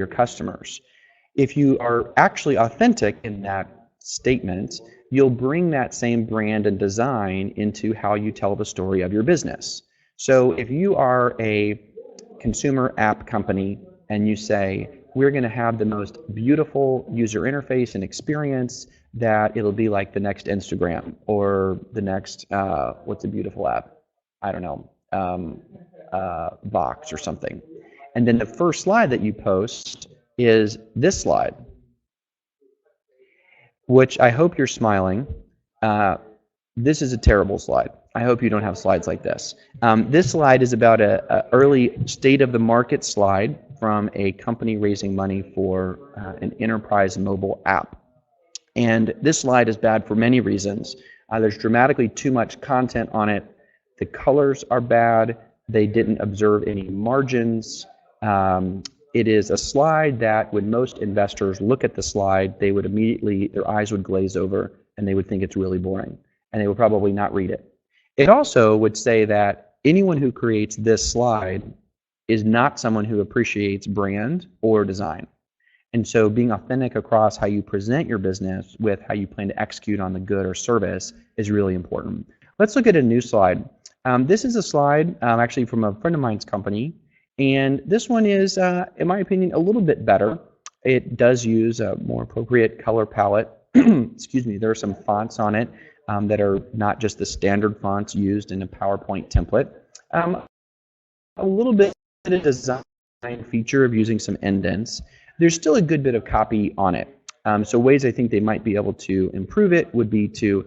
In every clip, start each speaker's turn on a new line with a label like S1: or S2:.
S1: your customers. If you are actually authentic in that statement, you'll bring that same brand and design into how you tell the story of your business. So if you are a consumer app company and you say, we're going to have the most beautiful user interface and experience that it'll be like the next Instagram or the next, what's a beautiful app? I don't know, Vox or something. And then the first slide that you post is this slide, which I hope you're smiling. This is a terrible slide. I hope you don't have slides like this. This slide is about an early state of the market slide from a company raising money for an enterprise mobile app. And this slide is bad for many reasons. There's dramatically too much content on it. The colors are bad. They didn't observe any margins. It is a slide that when most investors look at the slide, they would immediately, their eyes would glaze over and they would think it's really boring and they would probably not read it. It also would say that anyone who creates this slide is not someone who appreciates brand or design. And so being authentic across how you present your business with how you plan to execute on the good or service is really important. Let's look at a new slide. This is a slide actually from a friend of mine's company. And this one is, in my opinion, a little bit better. It does use a more appropriate color palette. Excuse me, there are some fonts on it that are not just the standard fonts used in a PowerPoint template. A little bit of a design feature of using some indents. There's still a good bit of copy on it. So ways I think they might be able to improve it would be to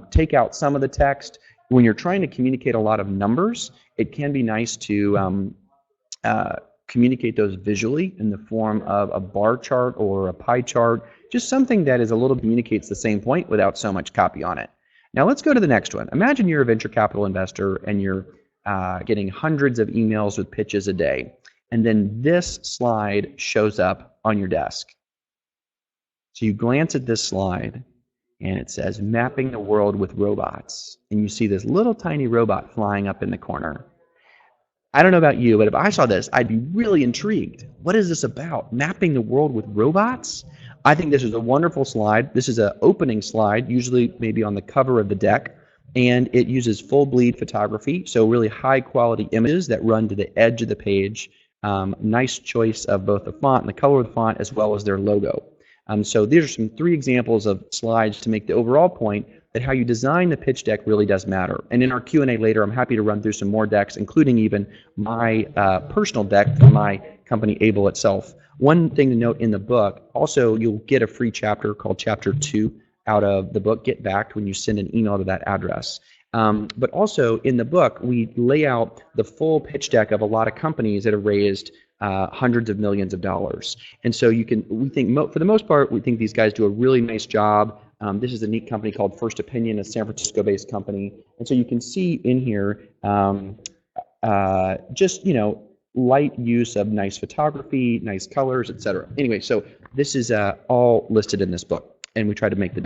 S1: take out some of the text. When you're trying to communicate a lot of numbers, it can be nice to communicate those visually in the form of a bar chart or a pie chart, just something that is a little communicates the same point without so much copy on it. Now let's go to the next one. Imagine you're a venture capital investor and you're getting hundreds of emails with pitches a day, and then this slide shows up on your desk. So you glance at this slide and it says mapping the world with robots, and you see this little tiny robot flying up in the corner. I don't know about you, but if I saw this, I'd be really intrigued. What is this about? Mapping the world with robots? I think this is a wonderful slide. This is an opening slide, usually maybe on the cover of the deck, and it uses full bleed photography, so really high quality images that run to the edge of the page. Nice choice of both the font and the color of the font as well as their logo. So these are some 3 examples of slides to make the overall point that how you design the pitch deck really does matter. And in our Q&A later, I'm happy to run through some more decks, including even my personal deck for my company, Able itself. One thing to note in the book, also you'll get a free chapter called Chapter 2 out of the book, Get Backed, when you send an email to that address. But also in the book, we lay out the full pitch deck of a lot of companies that have raised hundreds of millions of dollars. And so we think, for the most part, we think these guys do a really nice job. This is a neat company called First Opinion, a San Francisco-based company. And so you can see in here just, light use of nice photography, nice colors, etc. Anyway, so this is all listed in this book, and we try to make the